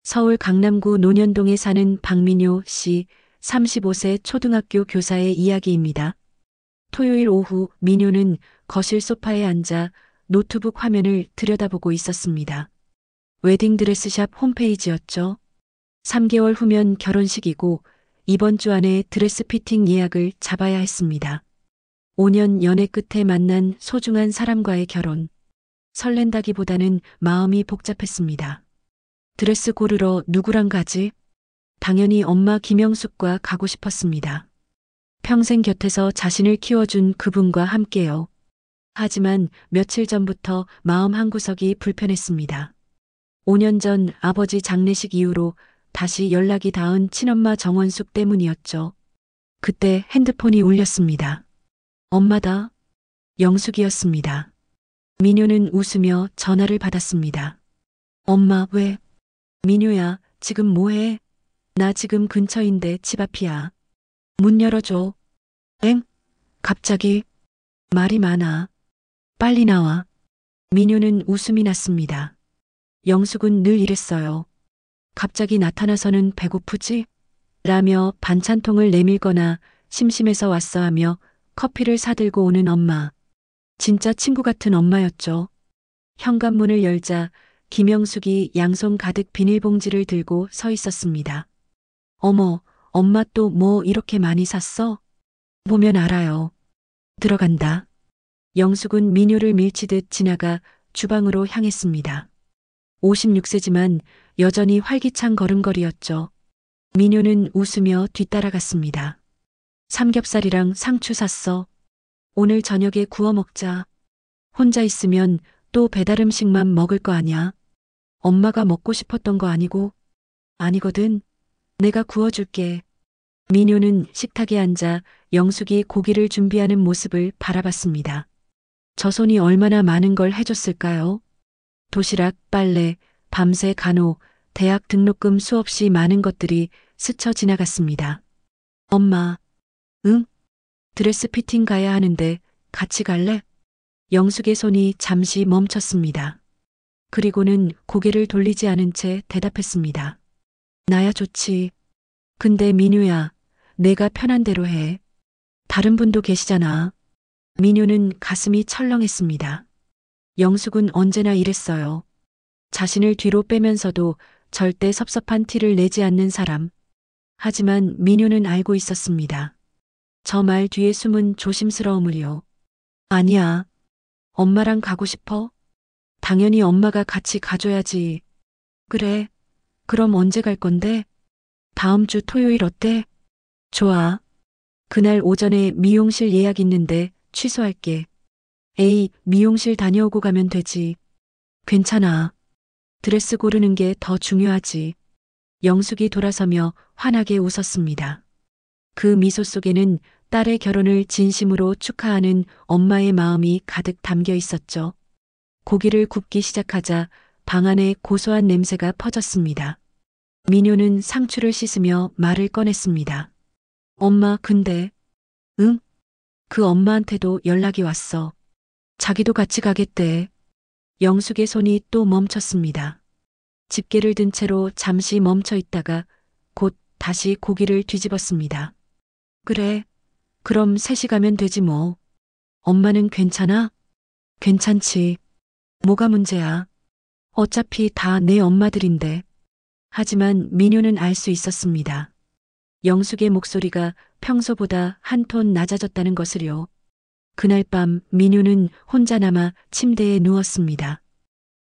서울 강남구 논현동에 사는 박민효 씨 35세 초등학교 교사의 이야기입니다. 토요일 오후 민효는 거실 소파에 앉아 노트북 화면을 들여다보고 있었습니다. 웨딩드레스샵 홈페이지였죠. 3개월 후면 결혼식이고 이번 주 안에 드레스 피팅 예약을 잡아야 했습니다. 5년 연애 끝에 만난 소중한 사람과의 결혼. 설렌다기보다는 마음이 복잡했습니다. 드레스 고르러 누구랑 가지? 당연히 엄마 김영숙과 가고 싶었습니다. 평생 곁에서 자신을 키워준 그분과 함께요. 하지만 며칠 전부터 마음 한구석이 불편했습니다. 5년 전 아버지 장례식 이후로 다시 연락이 닿은 친엄마 정원숙 때문이었죠. 그때 핸드폰이 울렸습니다. 엄마다. 영숙이었습니다. 민효는 웃으며 전화를 받았습니다. 엄마, 왜? 민효야, 지금 뭐해? 나 지금 근처인데 집 앞이야. 문 열어줘. 엥? 갑자기? 말이 많아. 빨리 나와. 민효는 웃음이 났습니다. 영숙은 늘 이랬어요. 갑자기 나타나서는 배고프지? 라며 반찬통을 내밀거나 심심해서 왔어 하며 커피를 사들고 오는 엄마. 진짜 친구 같은 엄마였죠. 현관문을 열자 김영숙이 양손 가득 비닐봉지를 들고 서 있었습니다. 어머, 엄마 또 뭐 이렇게 많이 샀어? 보면 알아요. 들어간다. 영숙은 민효를 밀치듯 지나가 주방으로 향했습니다. 56세지만 여전히 활기찬 걸음걸이였죠. 민효는 웃으며 뒤따라갔습니다. 삼겹살이랑 상추 샀어. 오늘 저녁에 구워 먹자. 혼자 있으면 또 배달 음식만 먹을 거 아냐. 엄마가 먹고 싶었던 거 아니고. 아니거든. 내가 구워줄게. 민효는 식탁에 앉아 영숙이 고기를 준비하는 모습을 바라봤습니다. 저 손이 얼마나 많은 걸 해줬을까요? 도시락, 빨래, 밤새 간호, 대학 등록금 수없이 많은 것들이 스쳐 지나갔습니다. 엄마, 응? 드레스 피팅 가야 하는데 같이 갈래? 영숙의 손이 잠시 멈췄습니다. 그리고는 고개를 돌리지 않은 채 대답했습니다. 나야 좋지. 근데 민효야, 내가 편한 대로 해. 다른 분도 계시잖아. 민효는 가슴이 철렁했습니다. 영숙은 언제나 이랬어요. 자신을 뒤로 빼면서도 절대 섭섭한 티를 내지 않는 사람. 하지만 민효는 알고 있었습니다. 저 말 뒤에 숨은 조심스러움을요. 아니야. 엄마랑 가고 싶어? 당연히 엄마가 같이 가줘야지. 그래. 그럼 언제 갈 건데? 다음 주 토요일 어때? 좋아. 그날 오전에 미용실 예약 있는데 취소할게. 에이, 미용실 다녀오고 가면 되지. 괜찮아. 드레스 고르는 게 더 중요하지. 영숙이 돌아서며 환하게 웃었습니다. 그 미소 속에는 딸의 결혼을 진심으로 축하하는 엄마의 마음이 가득 담겨 있었죠. 고기를 굽기 시작하자 방 안에 고소한 냄새가 퍼졌습니다. 민효는 상추를 씻으며 말을 꺼냈습니다. 엄마, 근데. 응? 그 엄마한테도 연락이 왔어. 자기도 같이 가겠대. 영숙의 손이 또 멈췄습니다. 집게를 든 채로 잠시 멈춰 있다가 곧 다시 고기를 뒤집었습니다. 그래. 그럼 셋이 가면 되지 뭐. 엄마는 괜찮아? 괜찮지. 뭐가 문제야? 어차피 다 내 엄마들인데. 하지만 민효는 알 수 있었습니다. 영숙의 목소리가 평소보다 한 톤 낮아졌다는 것을요. 그날 밤 민효는 혼자 남아 침대에 누웠습니다.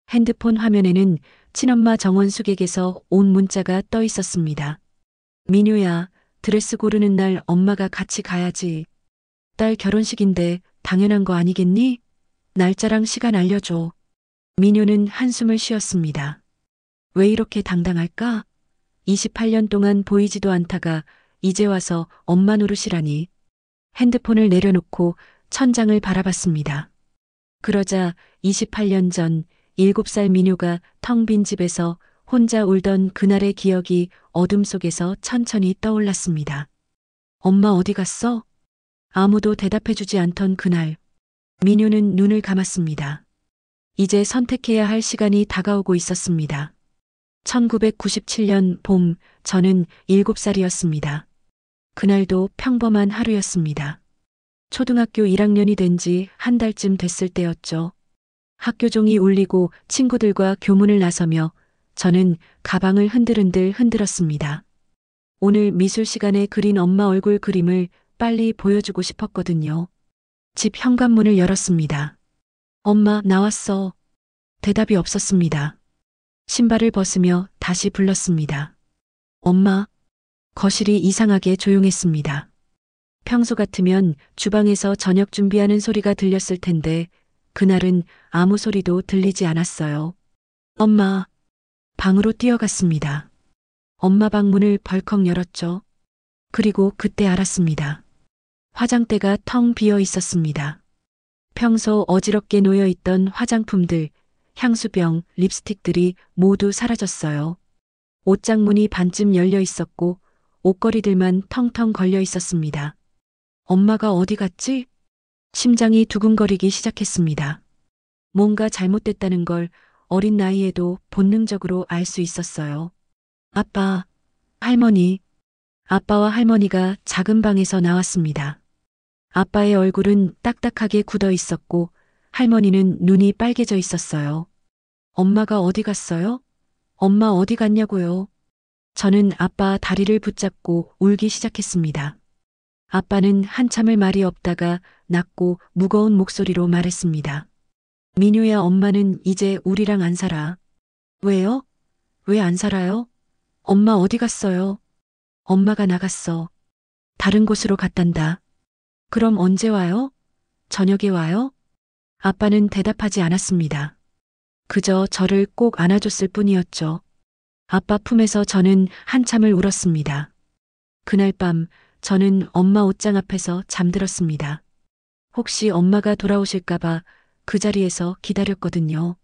핸드폰 화면에는 친엄마 정원숙에게서 온 문자가 떠 있었습니다. 민효야, 드레스 고르는 날 엄마가 같이 가야지. 딸 결혼식인데 당연한 거 아니겠니? 날짜랑 시간 알려줘. 민효는 한숨을 쉬었습니다. 왜 이렇게 당당할까? 28년 동안 보이지도 않다가 이제 와서 엄마 노릇이라니. 핸드폰을 내려놓고 천장을 바라봤습니다. 그러자 28년 전 7살 민효가 텅 빈 집에서 혼자 울던 그날의 기억이 어둠 속에서 천천히 떠올랐습니다. 엄마 어디 갔어? 아무도 대답해주지 않던 그날. 민효는 눈을 감았습니다. 이제 선택해야 할 시간이 다가오고 있었습니다. 1997년 봄, 저는 7살이었습니다. 그날도 평범한 하루였습니다. 초등학교 1학년이 된 지 한 달쯤 됐을 때였죠. 학교 종이 울리고 친구들과 교문을 나서며 저는 가방을 흔들흔들 흔들었습니다. 오늘 미술 시간에 그린 엄마 얼굴 그림을 빨리 보여주고 싶었거든요. 집 현관문을 열었습니다. 엄마, 나왔어. 대답이 없었습니다. 신발을 벗으며 다시 불렀습니다. 엄마. 거실이 이상하게 조용했습니다. 평소 같으면 주방에서 저녁 준비하는 소리가 들렸을 텐데 그날은 아무 소리도 들리지 않았어요. 엄마. 방으로 뛰어갔습니다. 엄마 방 문을 벌컥 열었죠. 그리고 그때 알았습니다. 화장대가 텅 비어 있었습니다. 평소 어지럽게 놓여 있던 화장품들, 향수병, 립스틱들이 모두 사라졌어요. 옷장문이 반쯤 열려 있었고 옷걸이들만 텅텅 걸려 있었습니다. 엄마가 어디 갔지? 심장이 두근거리기 시작했습니다. 뭔가 잘못됐다는 걸 어린 나이에도 본능적으로 알 수 있었어요. 아빠, 할머니. 아빠와 할머니가 작은 방에서 나왔습니다. 아빠의 얼굴은 딱딱하게 굳어 있었고 할머니는 눈이 빨개져 있었어요. 엄마가 어디 갔어요? 엄마 어디 갔냐고요? 저는 아빠 다리를 붙잡고 울기 시작했습니다. 아빠는 한참을 말이 없다가 낮고 무거운 목소리로 말했습니다. 민효야, 엄마는 이제 우리랑 안 살아. 왜요? 왜 안 살아요? 엄마 어디 갔어요? 엄마가 나갔어. 다른 곳으로 갔단다. 그럼 언제 와요? 저녁에 와요? 아빠는 대답하지 않았습니다. 그저 저를 꼭 안아줬을 뿐이었죠. 아빠 품에서 저는 한참을 울었습니다. 그날 밤 저는 엄마 옷장 앞에서 잠들었습니다. 혹시 엄마가 돌아오실까봐 그 자리에서 기다렸거든요.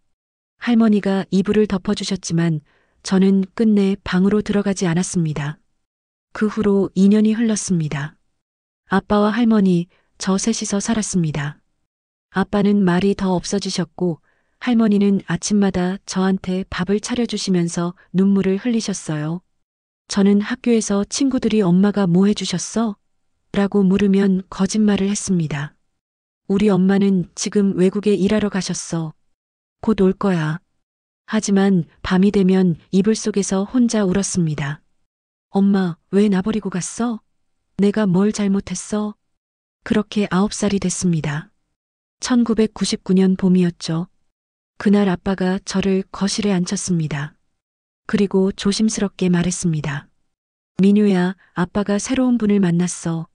할머니가 이불을 덮어주셨지만 저는 끝내 방으로 들어가지 않았습니다. 그 후로 2년이 흘렀습니다. 아빠와 할머니, 저 셋이서 살았습니다. 아빠는 말이 더 없어지셨고 할머니는 아침마다 저한테 밥을 차려주시면서 눈물을 흘리셨어요. 저는 학교에서 친구들이 엄마가 뭐 해주셨어? 라고 물으면 거짓말을 했습니다. 우리 엄마는 지금 외국에 일하러 가셨어. 곧 올 거야. 하지만 밤이 되면 이불 속에서 혼자 울었습니다. 엄마, 왜 나버리고 갔어? 내가 뭘 잘못했어? 그렇게 9살이 됐습니다. 1999년 봄이었죠. 그날 아빠가 저를 거실에 앉혔습니다. 그리고 조심스럽게 말했습니다. 민효야, 아빠가 새로운 분을 만났어.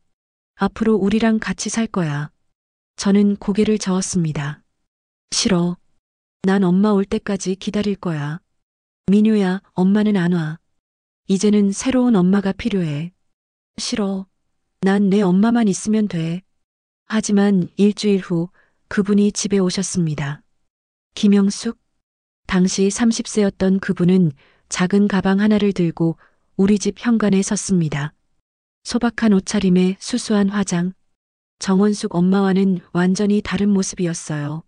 앞으로 우리랑 같이 살 거야. 저는 고개를 저었습니다. 싫어. 난 엄마 올 때까지 기다릴 거야. 민효야, 엄마는 안 와. 이제는 새로운 엄마가 필요해. 싫어. 난 내 엄마만 있으면 돼. 하지만 일주일 후 그분이 집에 오셨습니다. 김영숙? 당시 30세였던 그분은 작은 가방 하나를 들고 우리 집 현관에 섰습니다. 소박한 옷차림에 수수한 화장. 정원숙 엄마와는 완전히 다른 모습이었어요.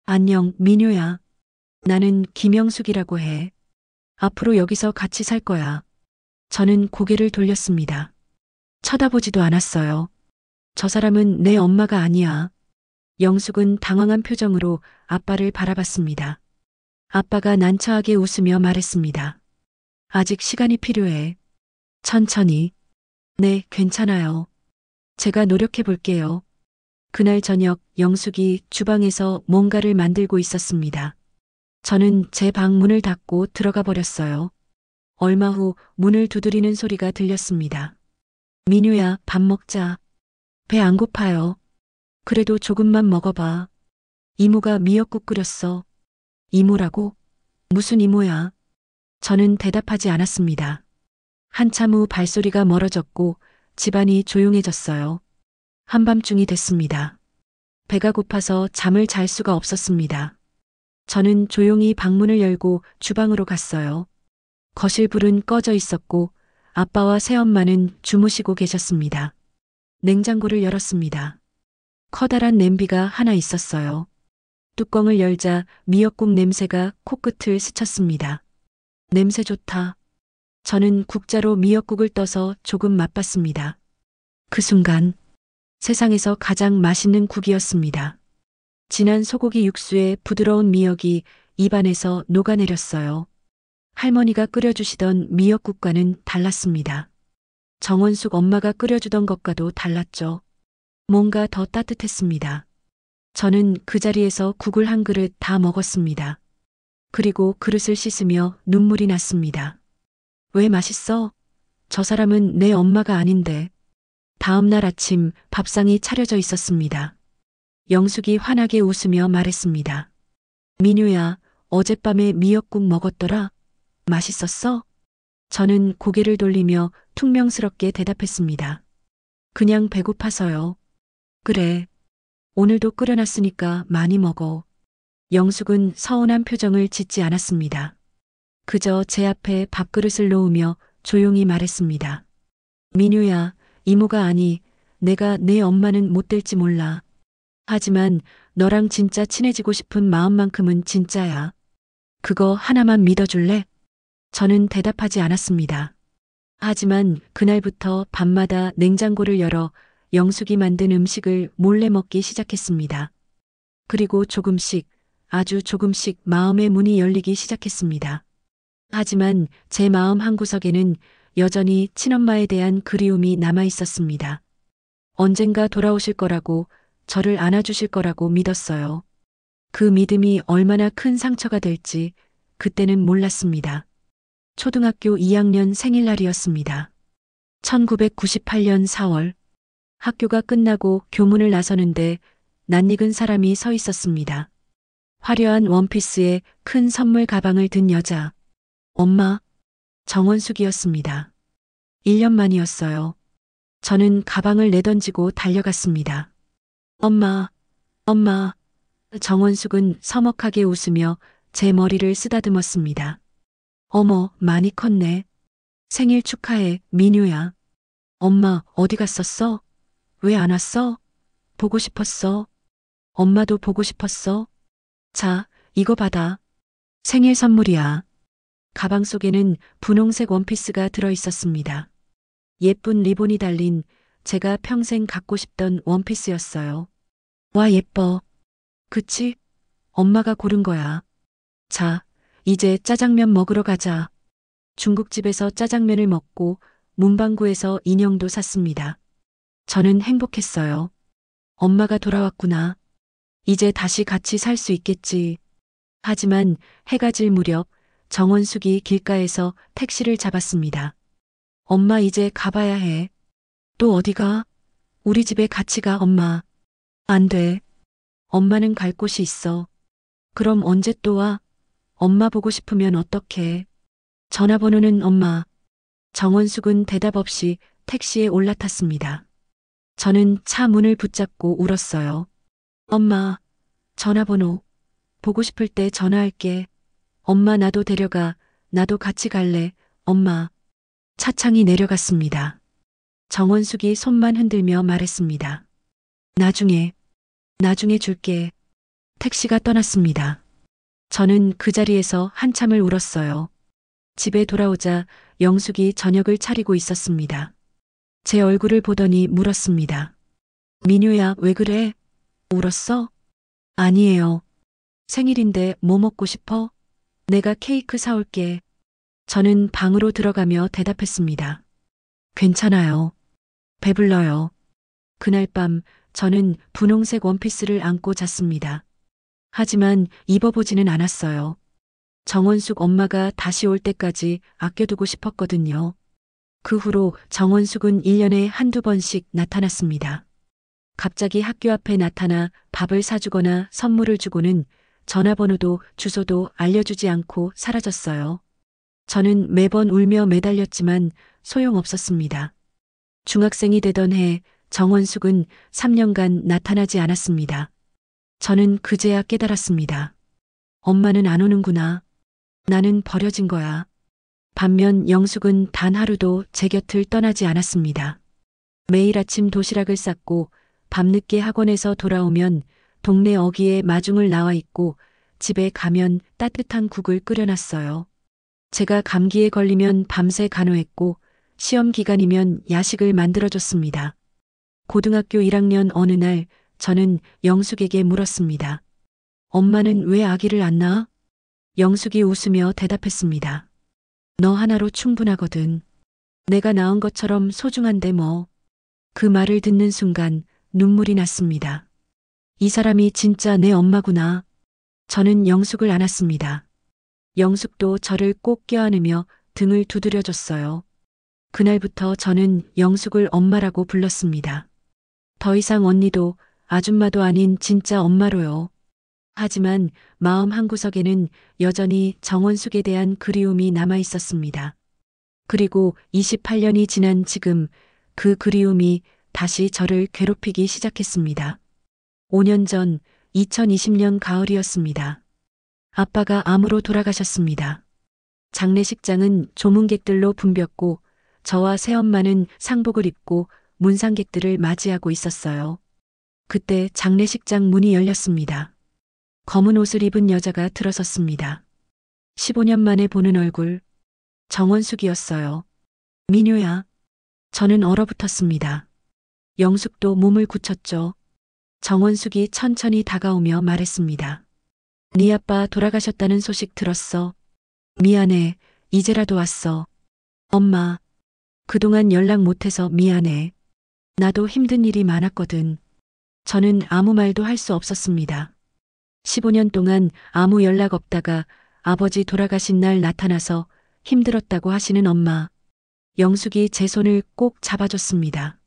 안녕, 민효야. 나는 김영숙이라고 해. 앞으로 여기서 같이 살 거야. 저는 고개를 돌렸습니다. 쳐다보지도 않았어요. 저 사람은 내 엄마가 아니야. 영숙은 당황한 표정으로 아빠를 바라봤습니다. 아빠가 난처하게 웃으며 말했습니다. 아직 시간이 필요해. 천천히. 네, 괜찮아요. 제가 노력해 볼게요. 그날 저녁 영숙이 주방에서 뭔가를 만들고 있었습니다. 저는 제 방 문을 닫고 들어가 버렸어요. 얼마 후 문을 두드리는 소리가 들렸습니다. 민효야, 밥 먹자. 배 안 고파요. 그래도 조금만 먹어봐. 이모가 미역국 끓였어. 이모라고? 무슨 이모야? 저는 대답하지 않았습니다. 한참 후 발소리가 멀어졌고 집안이 조용해졌어요. 한밤중이 됐습니다. 배가 고파서 잠을 잘 수가 없었습니다. 저는 조용히 방문을 열고 주방으로 갔어요. 거실 불은 꺼져 있었고 아빠와 새엄마는 주무시고 계셨습니다. 냉장고를 열었습니다. 커다란 냄비가 하나 있었어요. 뚜껑을 열자 미역국 냄새가 코끝을 스쳤습니다. 냄새 좋다. 저는 국자로 미역국을 떠서 조금 맛봤습니다. 그 순간 세상에서 가장 맛있는 국이었습니다. 진한 소고기 육수에 부드러운 미역이 입안에서 녹아내렸어요. 할머니가 끓여주시던 미역국과는 달랐습니다. 정원숙 엄마가 끓여주던 것과도 달랐죠. 뭔가 더 따뜻했습니다. 저는 그 자리에서 국을 한 그릇 다 먹었습니다. 그리고 그릇을 씻으며 눈물이 났습니다. 왜 맛있어? 저 사람은 내 엄마가 아닌데. 다음 날 아침 밥상이 차려져 있었습니다. 영숙이 환하게 웃으며 말했습니다. 민유야, 어젯밤에 미역국 먹었더라? 맛있었어? 저는 고개를 돌리며 퉁명스럽게 대답했습니다. 그냥 배고파서요. 그래. 오늘도 끓여놨으니까 많이 먹어. 영숙은 서운한 표정을 짓지 않았습니다. 그저 제 앞에 밥그릇을 놓으며 조용히 말했습니다. 민유야, 이모가 아니, 내가 내 엄마는 못 될지 몰라. 하지만 너랑 진짜 친해지고 싶은 마음만큼은 진짜야. 그거 하나만 믿어줄래? 저는 대답하지 않았습니다. 하지만 그날부터 밤마다 냉장고를 열어 영숙이 만든 음식을 몰래 먹기 시작했습니다. 그리고 조금씩, 아주 조금씩 마음의 문이 열리기 시작했습니다. 하지만 제 마음 한구석에는 여전히 친엄마에 대한 그리움이 남아 있었습니다. 언젠가 돌아오실 거라고, 저를 안아주실 거라고 믿었어요. 그 믿음이 얼마나 큰 상처가 될지 그때는 몰랐습니다. 초등학교 2학년 생일날이었습니다. 1998년 4월. 학교가 끝나고 교문을 나서는데 낯익은 사람이 서 있었습니다. 화려한 원피스에 큰 선물 가방을 든 여자. 엄마, 정원숙이었습니다. 1년 만이었어요. 저는 가방을 내던지고 달려갔습니다. 엄마, 엄마. 정원숙은 서먹하게 웃으며 제 머리를 쓰다듬었습니다. 어머, 많이 컸네. 생일 축하해, 민유야. 엄마, 어디 갔었어? 왜 안 왔어? 보고 싶었어. 엄마도 보고 싶었어. 자, 이거 받아. 생일 선물이야. 가방 속에는 분홍색 원피스가 들어 있었습니다. 예쁜 리본이 달린 제가 평생 갖고 싶던 원피스였어요. 와, 예뻐. 그치? 엄마가 고른 거야. 자, 이제 짜장면 먹으러 가자. 중국집에서 짜장면을 먹고 문방구에서 인형도 샀습니다. 저는 행복했어요. 엄마가 돌아왔구나. 이제 다시 같이 살 수 있겠지. 하지만 해가 질 무렵 정원숙이 길가에서 택시를 잡았습니다. 엄마 이제 가봐야 해. 또 어디가? 우리 집에 같이 가, 엄마. 안 돼. 엄마는 갈 곳이 있어. 그럼 언제 또 와? 엄마 보고 싶으면 어떡해. 전화번호는 엄마. 정원숙은 대답 없이 택시에 올라탔습니다. 저는 차 문을 붙잡고 울었어요. 엄마, 전화번호. 보고 싶을 때 전화할게. 엄마 나도 데려가. 나도 같이 갈래. 엄마. 차창이 내려갔습니다. 정원숙이 손만 흔들며 말했습니다. 나중에 줄게. 택시가 떠났습니다. 저는 그 자리에서 한참을 울었어요. 집에 돌아오자 영숙이 저녁을 차리고 있었습니다. 제 얼굴을 보더니 물었습니다. 민유야, 왜 그래? 울었어? 아니에요. 생일인데 뭐 먹고 싶어? 내가 케이크 사올게. 저는 방으로 들어가며 대답했습니다. 괜찮아요. 배불러요. 그날 밤 저는 분홍색 원피스를 안고 잤습니다. 하지만 입어보지는 않았어요. 정원숙 엄마가 다시 올 때까지 아껴두고 싶었거든요. 그 후로 정원숙은 1년에 한두 번씩 나타났습니다. 갑자기 학교 앞에 나타나 밥을 사주거나 선물을 주고는 전화번호도 주소도 알려주지 않고 사라졌어요. 저는 매번 울며 매달렸지만 소용없었습니다. 중학생이 되던 해 정원숙은 3년간 나타나지 않았습니다. 저는 그제야 깨달았습니다. 엄마는 안 오는구나. 나는 버려진 거야. 반면 영숙은 단 하루도 제 곁을 떠나지 않았습니다. 매일 아침 도시락을 쌌고 밤늦게 학원에서 돌아오면 동네 어귀에 마중을 나와 있고 집에 가면 따뜻한 국을 끓여놨어요. 제가 감기에 걸리면 밤새 간호했고 시험 기간이면 야식을 만들어줬습니다. 고등학교 1학년 어느 날 저는 영숙에게 물었습니다. 엄마는 왜 아기를 안 낳아? 영숙이 웃으며 대답했습니다. 너 하나로 충분하거든. 내가 낳은 것처럼 소중한데 뭐. 그 말을 듣는 순간 눈물이 났습니다. 이 사람이 진짜 내 엄마구나. 저는 영숙을 안았습니다. 영숙도 저를 꼭 껴안으며 등을 두드려줬어요. 그날부터 저는 영숙을 엄마라고 불렀습니다. 더 이상 언니도 아줌마도 아닌 진짜 엄마로요. 하지만 마음 한구석에는 여전히 정원숙에 대한 그리움이 남아 있었습니다. 그리고 28년이 지난 지금 그 그리움이 다시 저를 괴롭히기 시작했습니다. 5년 전 2020년 가을이었습니다. 아빠가 암으로 돌아가셨습니다. 장례식장은 조문객들로 붐볐고 저와 새엄마는 상복을 입고 문상객들을 맞이하고 있었어요. 그때 장례식장 문이 열렸습니다. 검은 옷을 입은 여자가 들어섰습니다. 15년 만에 보는 얼굴, 정원숙이었어요. 민효야. 저는 얼어붙었습니다. 영숙도 몸을 굳혔죠. 정원숙이 천천히 다가오며 말했습니다. 네 아빠 돌아가셨다는 소식 들었어. 미안해. 이제라도 왔어. 엄마. 그동안 연락 못해서 미안해. 나도 힘든 일이 많았거든. 저는 아무 말도 할 수 없었습니다. 15년 동안 아무 연락 없다가 아버지 돌아가신 날 나타나서 힘들었다고 하시는 엄마. 영숙이 제 손을 꼭 잡아줬습니다.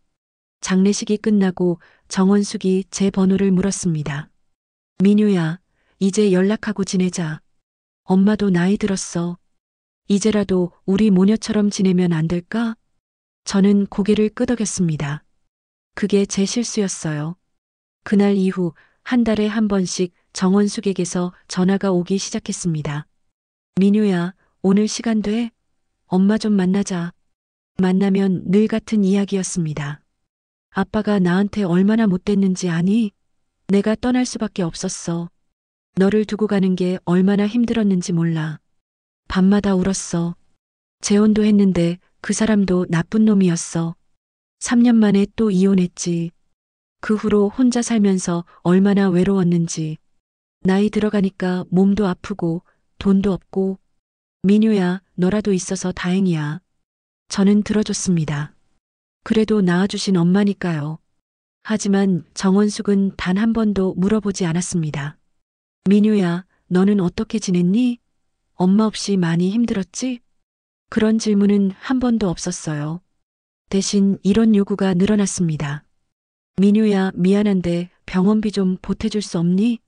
장례식이 끝나고 정원숙이 제 번호를 물었습니다. 민효야, 이제 연락하고 지내자. 엄마도 나이 들었어. 이제라도 우리 모녀처럼 지내면 안 될까? 저는 고개를 끄덕였습니다. 그게 제 실수였어요. 그날 이후 한 달에 한 번씩 정원숙에게서 전화가 오기 시작했습니다. 민효야, 오늘 시간 돼? 엄마 좀 만나자. 만나면 늘 같은 이야기였습니다. 아빠가 나한테 얼마나 못됐는지 아니? 내가 떠날 수밖에 없었어. 너를 두고 가는 게 얼마나 힘들었는지 몰라. 밤마다 울었어. 재혼도 했는데 그 사람도 나쁜 놈이었어. 3년 만에 또 이혼했지. 그 후로 혼자 살면서 얼마나 외로웠는지. 나이 들어가니까 몸도 아프고 돈도 없고. 민효야, 너라도 있어서 다행이야. 저는 들어줬습니다. 그래도 낳아주신 엄마니까요. 하지만 정원숙은 단 한 번도 물어보지 않았습니다. 민효야, 너는 어떻게 지냈니? 엄마 없이 많이 힘들었지? 그런 질문은 한 번도 없었어요. 대신 이런 요구가 늘어났습니다. 민효야, 미안한데 병원비 좀 보태줄 수 없니?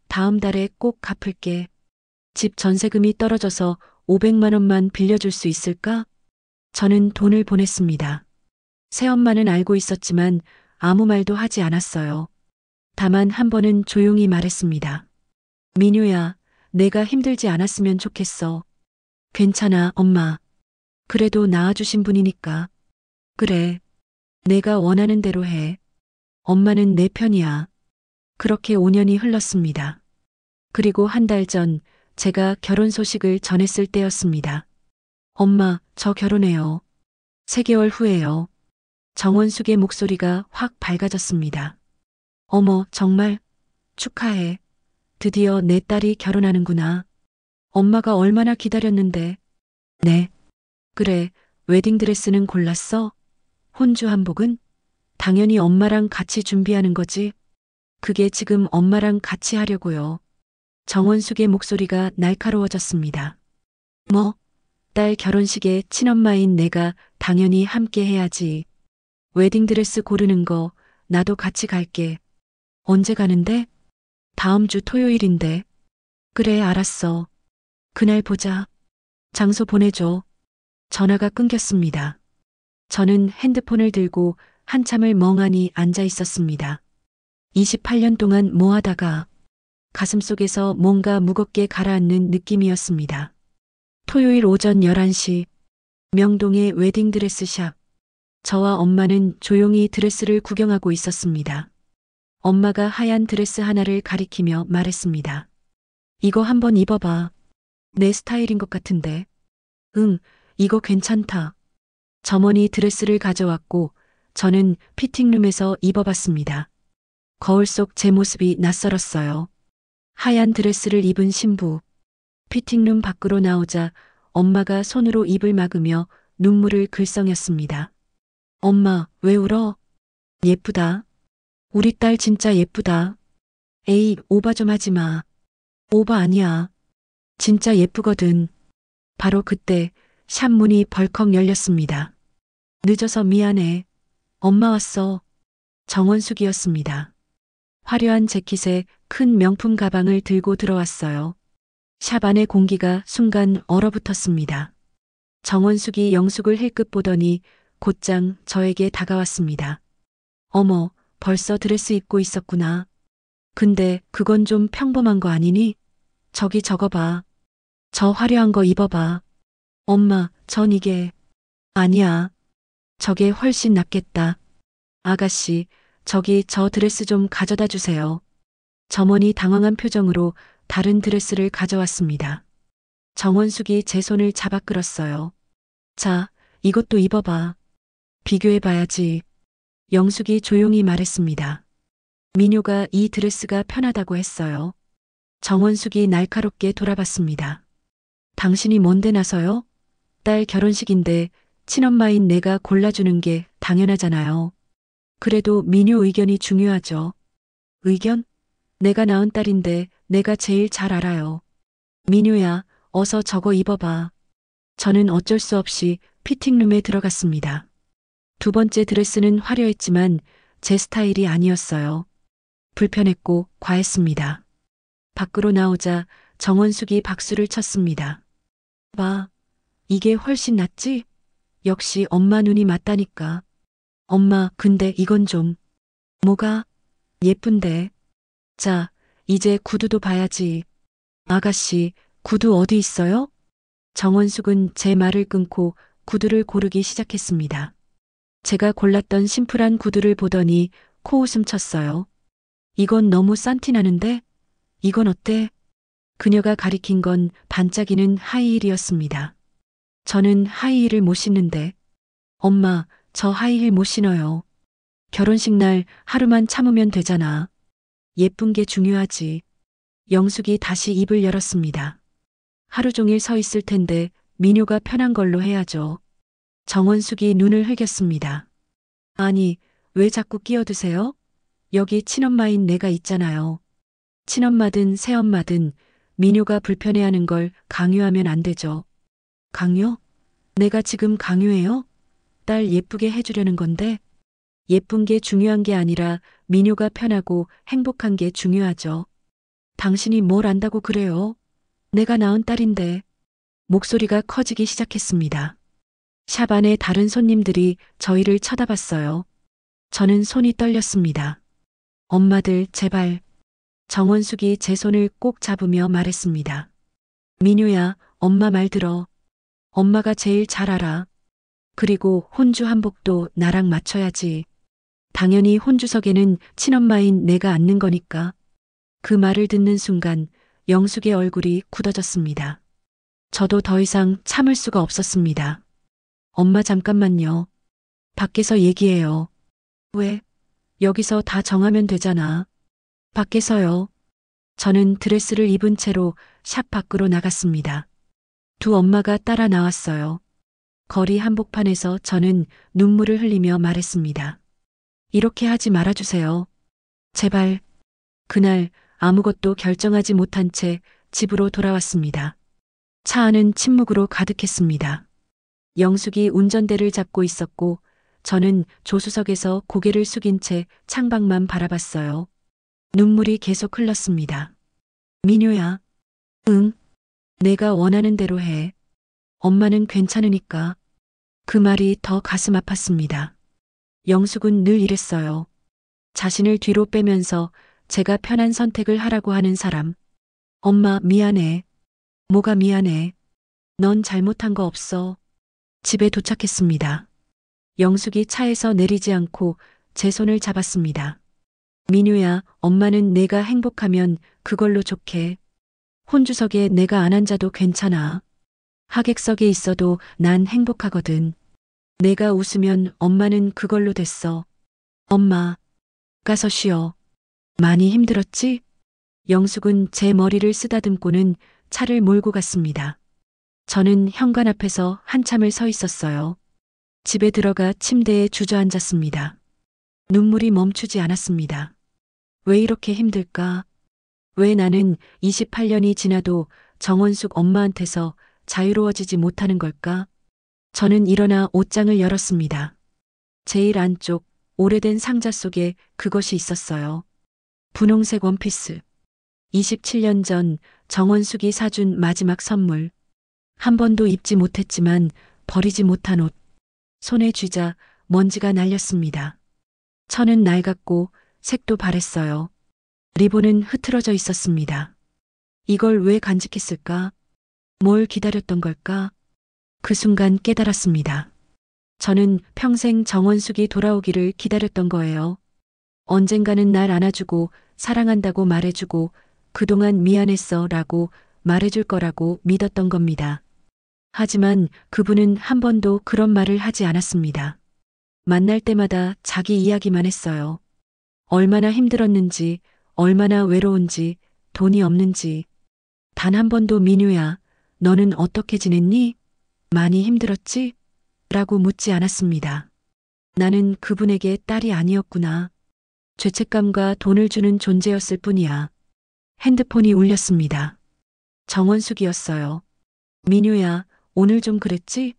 다음 달에 꼭 갚을게. 집 전세금이 떨어져서 500만 원만 빌려줄 수 있을까? 저는 돈을 보냈습니다. 새엄마는 알고 있었지만 아무 말도 하지 않았어요. 다만 한 번은 조용히 말했습니다. 민효야, 내가 힘들지 않았으면 좋겠어. 괜찮아, 엄마. 그래도 낳아주신 분이니까. 그래. 내가 원하는 대로 해. 엄마는 내 편이야. 그렇게 5년이 흘렀습니다. 그리고 한 달 전 제가 결혼 소식을 전했을 때였습니다. 엄마, 저 결혼해요. 3개월 후에요. 정원숙의 목소리가 확 밝아졌습니다. 어머, 정말 축하해. 드디어 내 딸이 결혼하는구나. 엄마가 얼마나 기다렸는데. 네. 그래, 웨딩드레스는 골랐어? 혼주 한복은? 당연히 엄마랑 같이 준비하는 거지. 그게 지금 엄마랑 같이 하려고요. 정원숙의 목소리가 날카로워졌습니다. 뭐? 딸 결혼식에 친엄마인 내가 당연히 함께 해야지. 웨딩드레스 고르는 거 나도 같이 갈게. 언제 가는데? 다음 주 토요일인데. 그래, 알았어. 그날 보자. 장소 보내줘. 전화가 끊겼습니다. 저는 핸드폰을 들고 한참을 멍하니 앉아 있었습니다. 28년 동안 뭐 하다가 가슴속에서 뭔가 무겁게 가라앉는 느낌이었습니다. 토요일 오전 11시 명동의 웨딩드레스샵. 저와 엄마는 조용히 드레스를 구경하고 있었습니다. 엄마가 하얀 드레스 하나를 가리키며 말했습니다. 이거 한번 입어봐. 내 스타일인 것 같은데. 응, 이거 괜찮다. 점원이 드레스를 가져왔고 저는 피팅룸에서 입어봤습니다. 거울 속 제 모습이 낯설었어요. 하얀 드레스를 입은 신부. 피팅룸 밖으로 나오자 엄마가 손으로 입을 막으며 눈물을 글썽였습니다. 엄마, 왜 울어? 예쁘다. 우리 딸 진짜 예쁘다. 에이, 오바 좀 하지 마. 오바 아니야. 진짜 예쁘거든. 바로 그때 샵 문이 벌컥 열렸습니다. 늦어서 미안해. 엄마 왔어. 정원숙이었습니다. 화려한 재킷에 큰 명품 가방을 들고 들어왔어요. 샵 안의 공기가 순간 얼어붙었습니다. 정원숙이 영숙을 힐끗 보더니 곧장 저에게 다가왔습니다. 어머, 벌써 드레스 입고 있었구나. 근데 그건 좀 평범한 거 아니니? 저기 저거 봐. 저 화려한 거 입어봐. 엄마, 전 이게. 아니야. 저게 훨씬 낫겠다. 아가씨, 저기 저 드레스 좀 가져다 주세요. 점원이 당황한 표정으로 다른 드레스를 가져왔습니다. 정원숙이 제 손을 잡아 끌었어요. 자, 이것도 입어봐. 비교해봐야지. 영숙이 조용히 말했습니다. 민효가 이 드레스가 편하다고 했어요. 정원숙이 날카롭게 돌아봤습니다. 당신이 뭔데 나서요? 딸 결혼식인데 친엄마인 내가 골라주는 게 당연하잖아요. 그래도 민효 의견이 중요하죠. 의견? 내가 낳은 딸인데 내가 제일 잘 알아요. 민효야, 어서 저거 입어봐. 저는 어쩔 수 없이 피팅룸에 들어갔습니다. 두 번째 드레스는 화려했지만 제 스타일이 아니었어요. 불편했고 과했습니다. 밖으로 나오자 정원숙이 박수를 쳤습니다. 봐, 이게 훨씬 낫지? 역시 엄마 눈이 맞다니까. 엄마, 근데 이건 좀. 뭐가? 예쁜데. 자, 이제 구두도 봐야지. 아가씨, 구두 어디 있어요? 정원숙은 제 말을 끊고 구두를 고르기 시작했습니다. 제가 골랐던 심플한 구두를 보더니 코웃음 쳤어요. 이건 너무 싼티 나는데? 이건 어때? 그녀가 가리킨 건 반짝이는 하이힐이었습니다. 저는 하이힐을 못 신는데. 엄마, 저 하이힐 못 신어요. 결혼식 날 하루만 참으면 되잖아. 예쁜 게 중요하지. 영숙이 다시 입을 열었습니다. 하루 종일 서 있을 텐데 민효가 편한 걸로 해야죠. 정원숙이 눈을 흘겼습니다. 아니, 왜 자꾸 끼어드세요? 여기 친엄마인 내가 있잖아요. 친엄마든 새엄마든 민효가 불편해하는 걸 강요하면 안 되죠. 강요? 내가 지금 강요해요? 딸 예쁘게 해주려는 건데. 예쁜 게 중요한 게 아니라 민효가 편하고 행복한 게 중요하죠. 당신이 뭘 안다고 그래요? 내가 낳은 딸인데. 목소리가 커지기 시작했습니다. 샵 안에 다른 손님들이 저희를 쳐다봤어요. 저는 손이 떨렸습니다. 엄마들 제발. 정원숙이 제 손을 꼭 잡으며 말했습니다. 민효야, 엄마 말 들어. 엄마가 제일 잘 알아. 그리고 혼주 한복도 나랑 맞춰야지. 당연히 혼주석에는 친엄마인 내가 앉는 거니까. 그 말을 듣는 순간 영숙의 얼굴이 굳어졌습니다. 저도 더 이상 참을 수가 없었습니다. 엄마 잠깐만요. 밖에서 얘기해요. 왜? 여기서 다 정하면 되잖아. 밖에서요. 저는 드레스를 입은 채로 샵 밖으로 나갔습니다. 두 엄마가 따라 나왔어요. 거리 한복판에서 저는 눈물을 흘리며 말했습니다. 이렇게 하지 말아주세요. 제발. 그날 아무것도 결정하지 못한 채 집으로 돌아왔습니다. 차 안은 침묵으로 가득했습니다. 영숙이 운전대를 잡고 있었고 저는 조수석에서 고개를 숙인 채 창밖만 바라봤어요. 눈물이 계속 흘렀습니다. 민효야. 응. 내가 원하는 대로 해. 엄마는 괜찮으니까. 그 말이 더 가슴 아팠습니다. 영숙은 늘 이랬어요. 자신을 뒤로 빼면서 제가 편한 선택을 하라고 하는 사람. 엄마 미안해. 뭐가 미안해. 넌 잘못한 거 없어. 집에 도착했습니다. 영숙이 차에서 내리지 않고 제 손을 잡았습니다. 민효야, 엄마는 내가 행복하면 그걸로 좋게. 혼주석에 내가 안 앉아도 괜찮아. 하객석에 있어도 난 행복하거든. 내가 웃으면 엄마는 그걸로 됐어. 엄마, 가서 쉬어. 많이 힘들었지? 영숙은 제 머리를 쓰다듬고는 차를 몰고 갔습니다. 저는 현관 앞에서 한참을 서 있었어요. 집에 들어가 침대에 주저앉았습니다. 눈물이 멈추지 않았습니다. 왜 이렇게 힘들까? 왜 나는 28년이 지나도 정원숙 엄마한테서 자유로워지지 못하는 걸까? 저는 일어나 옷장을 열었습니다. 제일 안쪽 오래된 상자 속에 그것이 있었어요. 분홍색 원피스. 27년 전 정원숙이 사준 마지막 선물. 한 번도 입지 못했지만 버리지 못한 옷. 손에 쥐자 먼지가 날렸습니다. 천은 낡았고 색도 바랬어요. 리본은 흐트러져 있었습니다. 이걸 왜 간직했을까? 뭘 기다렸던 걸까? 그 순간 깨달았습니다. 저는 평생 정원숙이 돌아오기를 기다렸던 거예요. 언젠가는 날 안아주고 사랑한다고 말해주고 그동안 미안했어 라고 말해줄 거라고 믿었던 겁니다. 하지만 그분은 한 번도 그런 말을 하지 않았습니다. 만날 때마다 자기 이야기만 했어요. 얼마나 힘들었는지, 얼마나 외로운지, 돈이 없는지. 단 한 번도 민유야, 너는 어떻게 지냈니? 많이 힘들었지? 라고 묻지 않았습니다. 나는 그분에게 딸이 아니었구나. 죄책감과 돈을 주는 존재였을 뿐이야. 핸드폰이 울렸습니다. 정원숙이었어요. 민유야, 오늘 좀 그랬지?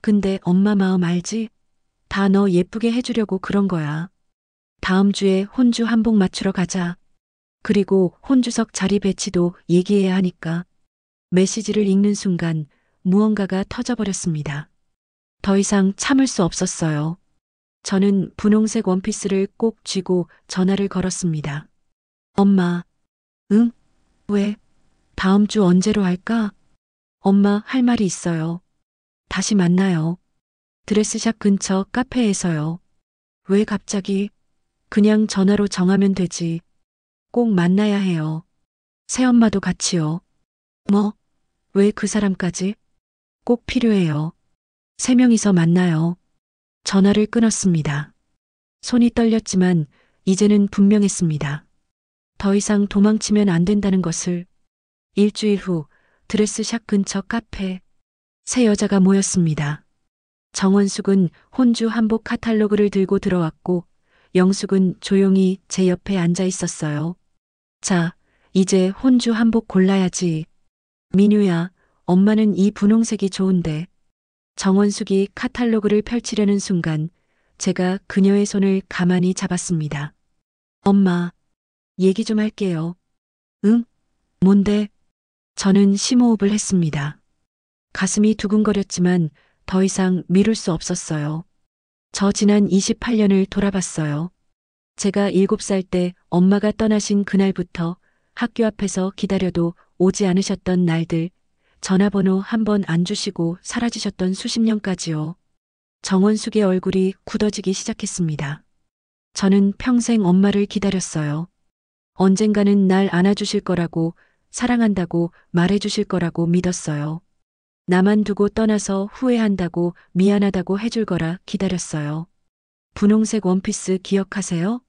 근데 엄마 마음 알지? 다 너 예쁘게 해주려고 그런 거야. 다음 주에 혼주 한복 맞추러 가자. 그리고 혼주석 자리 배치도 얘기해야 하니까. 메시지를 읽는 순간 무언가가 터져버렸습니다. 더 이상 참을 수 없었어요. 저는 분홍색 원피스를 꼭 쥐고 전화를 걸었습니다. 엄마, 응? 왜? 다음 주 언제로 할까? 엄마 할 말이 있어요. 다시 만나요. 드레스샵 근처 카페에서요. 왜 갑자기? 그냥 전화로 정하면 되지. 꼭 만나야 해요. 새엄마도 같이요. 뭐? 왜 그 사람까지? 꼭 필요해요. 세 명이서 만나요. 전화를 끊었습니다. 손이 떨렸지만 이제는 분명했습니다. 더 이상 도망치면 안 된다는 것을. 일주일 후 드레스샵 근처 카페. 세 여자가 모였습니다. 정원숙은 혼주 한복 카탈로그를 들고 들어왔고 영숙은 조용히 제 옆에 앉아 있었어요. 자, 이제 혼주 한복 골라야지. 민유야, 엄마는 이 분홍색이 좋은데. 정원숙이 카탈로그를 펼치려는 순간 제가 그녀의 손을 가만히 잡았습니다. 엄마, 얘기 좀 할게요. 응? 뭔데? 저는 심호흡을 했습니다. 가슴이 두근거렸지만 더 이상 미룰 수 없었어요. 저 지난 28년을 돌아봤어요. 제가 7살 때 엄마가 떠나신 그날부터 학교 앞에서 기다려도 오지 않으셨던 날들, 전화번호 한 번 안 주시고 사라지셨던 수십 년까지요. 정원숙의 얼굴이 굳어지기 시작했습니다. 저는 평생 엄마를 기다렸어요. 언젠가는 날 안아주실 거라고, 사랑한다고 말해주실 거라고 믿었어요. 나만 두고 떠나서 후회한다고 미안하다고 해줄 거라 기다렸어요. 분홍색 원피스 기억하세요?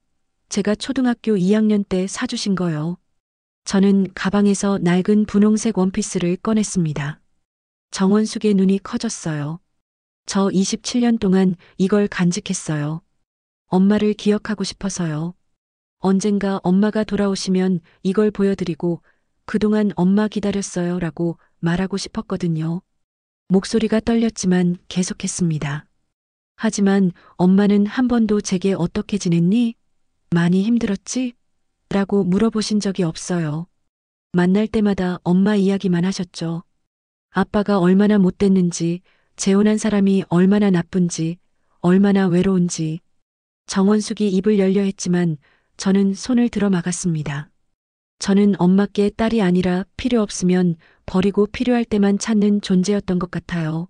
제가 초등학교 2학년 때 사주신 거요. 저는 가방에서 낡은 분홍색 원피스를 꺼냈습니다. 정원숙의 눈이 커졌어요. 저 27년 동안 이걸 간직했어요. 엄마를 기억하고 싶어서요. 언젠가 엄마가 돌아오시면 이걸 보여드리고 그동안 엄마 기다렸어요 라고 말하고 싶었거든요. 목소리가 떨렸지만 계속했습니다. 하지만 엄마는 한 번도 제게 어떻게 지냈니? 많이 힘들었지? 라고 물어보신 적이 없어요. 만날 때마다 엄마 이야기만 하셨죠. 아빠가 얼마나 못됐는지, 재혼한 사람이 얼마나 나쁜지, 얼마나 외로운지. 정원숙이 입을 열려 했지만 저는 손을 들어 막았습니다. 저는 엄마께 딸이 아니라 필요 없으면 버리고 필요할 때만 찾는 존재였던 것 같아요.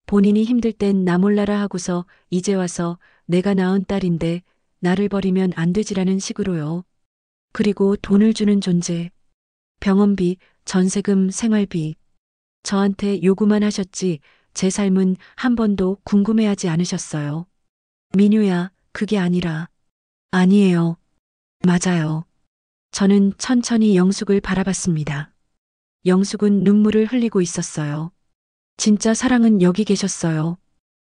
본인이 힘들 땐 나 몰라라 하고서 이제 와서 내가 낳은 딸인데 나를 버리면 안 되지라는 식으로요. 그리고 돈을 주는 존재. 병원비, 전세금, 생활비. 저한테 요구만 하셨지 제 삶은 한 번도 궁금해하지 않으셨어요. 민유야, 그게 아니라. 아니에요. 맞아요. 저는 천천히 영숙을 바라봤습니다. 영숙은 눈물을 흘리고 있었어요. 진짜 사랑은 여기 계셨어요.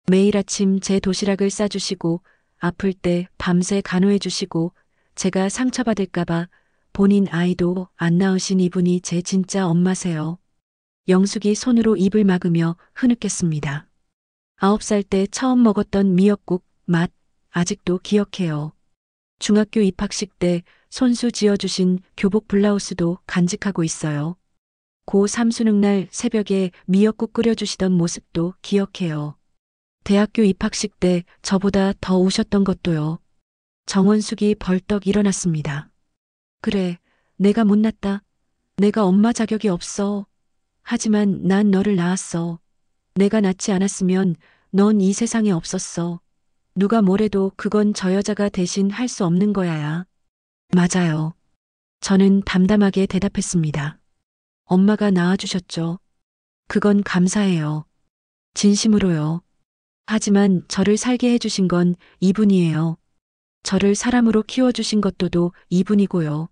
매일 아침 제 도시락을 싸주시고 아플 때 밤새 간호해 주시고 제가 상처받을까봐 본인 아이도 안 낳으신 이분이 제 진짜 엄마세요. 영숙이 손으로 입을 막으며 흐느꼈습니다. 9살 때 처음 먹었던 미역국 맛 아직도 기억해요. 중학교 입학식 때 손수 지어주신 교복 블라우스도 간직하고 있어요. 고3 수능날 새벽에 미역국 끓여주시던 모습도 기억해요. 대학교 입학식 때 저보다 더 우셨던 것도요. 정원숙이 벌떡 일어났습니다. 그래, 내가 못났다. 내가 엄마 자격이 없어. 하지만 난 너를 낳았어. 내가 낳지 않았으면 넌 이 세상에 없었어. 누가 뭐래도 그건 저 여자가 대신 할 수 없는 거야야. 맞아요. 저는 담담하게 대답했습니다. 엄마가 낳아주셨죠. 그건 감사해요. 진심으로요. 하지만 저를 살게 해주신 건 이분이에요. 저를 사람으로 키워주신 것도도 이분이고요.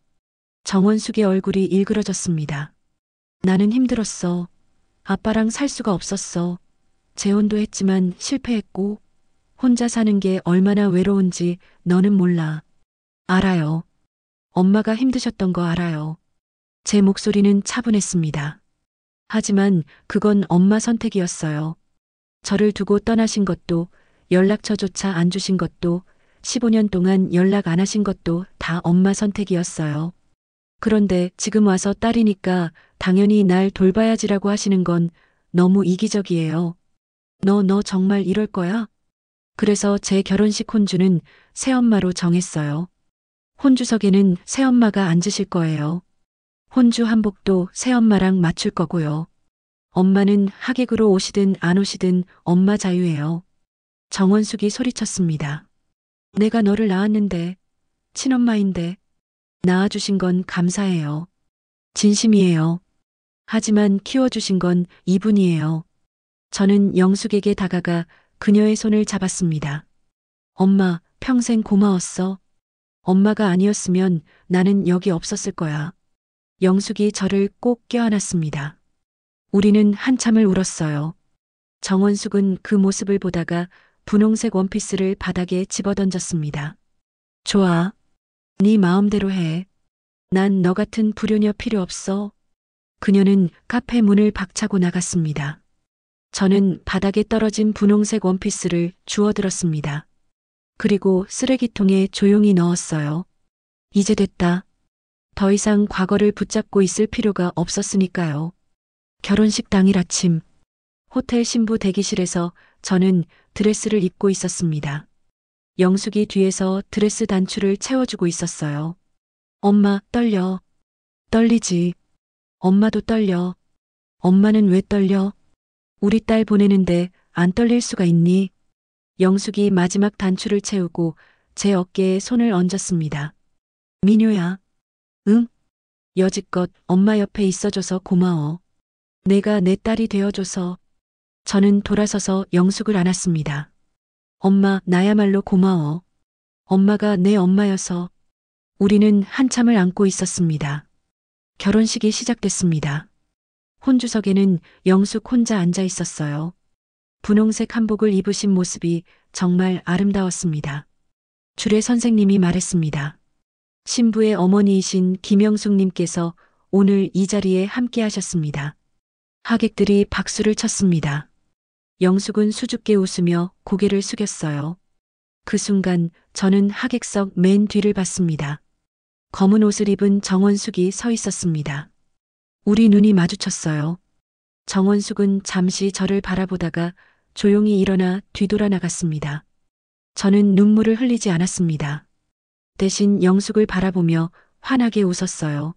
정원숙의 얼굴이 일그러졌습니다. 나는 힘들었어. 아빠랑 살 수가 없었어. 재혼도 했지만 실패했고 혼자 사는 게 얼마나 외로운지 너는 몰라. 알아요. 엄마가 힘드셨던 거 알아요. 제 목소리는 차분했습니다. 하지만 그건 엄마 선택이었어요. 저를 두고 떠나신 것도 연락처조차 안 주신 것도 15년 동안 연락 안 하신 것도 다 엄마 선택이었어요. 그런데 지금 와서 딸이니까 당연히 날 돌봐야지라고 하시는 건 너무 이기적이에요. 너 정말 이럴 거야? 그래서 제 결혼식 혼주는 새엄마로 정했어요. 혼주석에는 새엄마가 앉으실 거예요. 혼주 한복도 새엄마랑 맞출 거고요. 엄마는 하객으로 오시든 안 오시든 엄마 자유예요. 정원숙이 소리쳤습니다. 내가 너를 낳았는데, 친엄마인데, 낳아주신 건 감사해요. 진심이에요. 하지만 키워주신 건 이분이에요. 저는 영숙에게 다가가 그녀의 손을 잡았습니다. 엄마, 평생 고마웠어. 엄마가 아니었으면 나는 여기 없었을 거야. 영숙이 저를 꼭 껴안았습니다. 우리는 한참을 울었어요. 정원숙은 그 모습을 보다가 분홍색 원피스를 바닥에 집어던졌습니다. 좋아. 네 마음대로 해. 난 너 같은 불효녀 필요 없어. 그녀는 카페 문을 박차고 나갔습니다. 저는 바닥에 떨어진 분홍색 원피스를 주워들었습니다. 그리고 쓰레기통에 조용히 넣었어요. 이제 됐다. 더 이상 과거를 붙잡고 있을 필요가 없었으니까요. 결혼식 당일 아침, 호텔 신부 대기실에서 저는 드레스를 입고 있었습니다. 영숙이 뒤에서 드레스 단추를 채워주고 있었어요. 엄마, 떨려. 떨리지. 엄마도 떨려. 엄마는 왜 떨려? 우리 딸 보내는데 안 떨릴 수가 있니? 영숙이 마지막 단추를 채우고 제 어깨에 손을 얹었습니다. 민효야. 응? 여지껏 엄마 옆에 있어줘서 고마워. 내가 내 딸이 되어줘서. 저는 돌아서서 영숙을 안았습니다. 엄마, 나야말로 고마워. 엄마가 내 엄마여서. 우리는 한참을 안고 있었습니다. 결혼식이 시작됐습니다. 혼주석에는 영숙 혼자 앉아 있었어요. 분홍색 한복을 입으신 모습이 정말 아름다웠습니다. 주례 선생님이 말했습니다. 신부의 어머니이신 김영숙님께서 오늘 이 자리에 함께 하셨습니다. 하객들이 박수를 쳤습니다. 영숙은 수줍게 웃으며 고개를 숙였어요. 그 순간 저는 하객석 맨 뒤를 봤습니다. 검은 옷을 입은 정원숙이 서 있었습니다. 우리 눈이 마주쳤어요. 정원숙은 잠시 저를 바라보다가 조용히 일어나 뒤돌아 나갔습니다. 저는 눈물을 흘리지 않았습니다. 대신 영숙을 바라보며 환하게 웃었어요.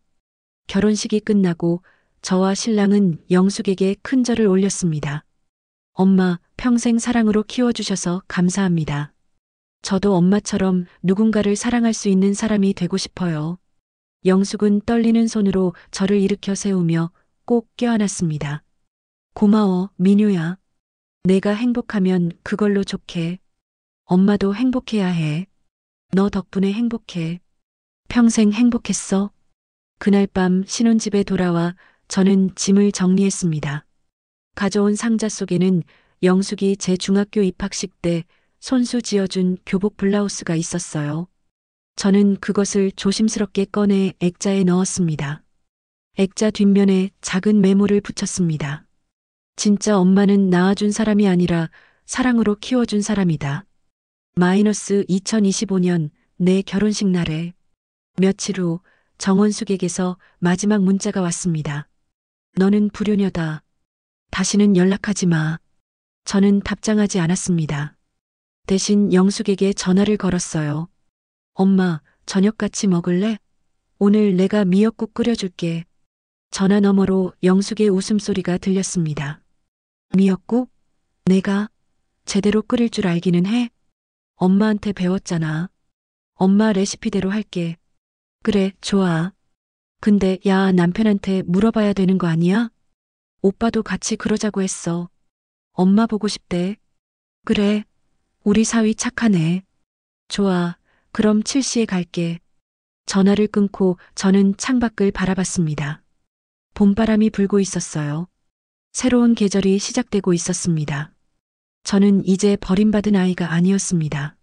결혼식이 끝나고 저와 신랑은 영숙에게 큰 절을 올렸습니다. 엄마, 평생 사랑으로 키워주셔서 감사합니다. 저도 엄마처럼 누군가를 사랑할 수 있는 사람이 되고 싶어요. 영숙은 떨리는 손으로 저를 일으켜 세우며 꼭 껴안았습니다. 고마워, 민효야. 내가 행복하면 그걸로 좋게. 엄마도 행복해야 해. 너 덕분에 행복해. 평생 행복했어. 그날 밤 신혼집에 돌아와 저는 짐을 정리했습니다. 가져온 상자 속에는 영숙이 제 중학교 입학식 때 손수 지어준 교복 블라우스가 있었어요. 저는 그것을 조심스럽게 꺼내 액자에 넣었습니다. 액자 뒷면에 작은 메모를 붙였습니다. 진짜 엄마는 낳아준 사람이 아니라 사랑으로 키워준 사람이다. -2025년 내 결혼식 날에 며칠 후 정원숙에게서 마지막 문자가 왔습니다. 너는 불효녀다. 다시는 연락하지 마. 저는 답장하지 않았습니다. 대신 영숙에게 전화를 걸었어요. 엄마, 저녁 같이 먹을래? 오늘 내가 미역국 끓여줄게. 전화 너머로 영숙의 웃음소리가 들렸습니다. 미역국? 내가 제대로 끓일 줄 알기는 해? 엄마한테 배웠잖아. 엄마 레시피대로 할게. 그래, 좋아. 근데 야, 남편한테 물어봐야 되는 거 아니야? 오빠도 같이 그러자고 했어. 엄마 보고 싶대. 그래, 우리 사위 착하네. 좋아, 그럼 7시에 갈게. 전화를 끊고 저는 창밖을 바라봤습니다. 봄바람이 불고 있었어요. 새로운 계절이 시작되고 있었습니다. 저는 이제 버림받은 아이가 아니었습니다.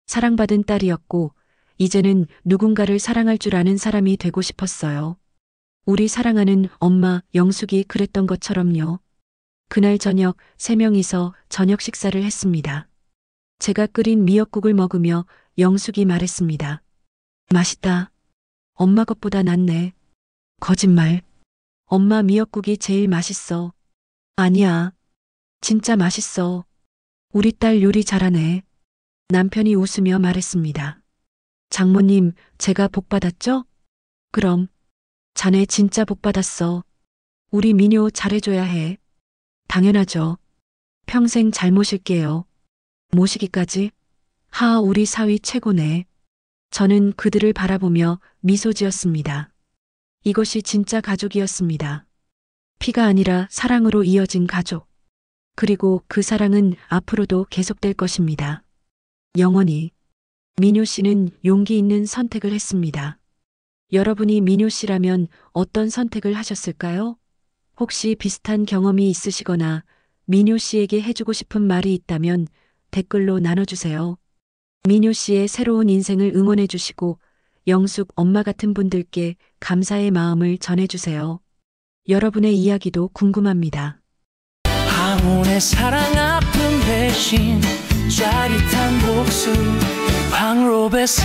사랑받은 딸이었고, 이제는 누군가를 사랑할 줄 아는 사람이 되고 싶었어요. 우리 사랑하는 엄마 영숙이 그랬던 것처럼요. 그날 저녁 3명이서 저녁 식사를 했습니다. 제가 끓인 미역국을 먹으며 영숙이 말했습니다. 맛있다. 엄마 것보다 낫네. 거짓말. 엄마 미역국이 제일 맛있어. 아니야. 진짜 맛있어. 우리 딸 요리 잘하네. 남편이 웃으며 말했습니다. 장모님, 제가 복 받았죠? 그럼. 자네 진짜 복 받았어. 우리 민효 잘해줘야 해. 당연하죠. 평생 잘 모실게요. 모시기까지? 하, 우리 사위 최고네. 저는 그들을 바라보며 미소 지었습니다. 이것이 진짜 가족이었습니다. 피가 아니라 사랑으로 이어진 가족. 그리고 그 사랑은 앞으로도 계속될 것입니다. 영원히. 민효 씨는 용기 있는 선택을 했습니다. 여러분이 민효 씨라면 어떤 선택을 하셨을까요? 혹시 비슷한 경험이 있으시거나 민효 씨에게 해주고 싶은 말이 있다면 댓글로 나눠주세요. 민효 씨의 새로운 인생을 응원해 주시고 영숙 엄마 같은 분들께 감사의 마음을 전해주세요. 여러분의 이야기도 궁금합니다. 황혼의 사랑 아픔 대신 짜릿한 복수 황로베사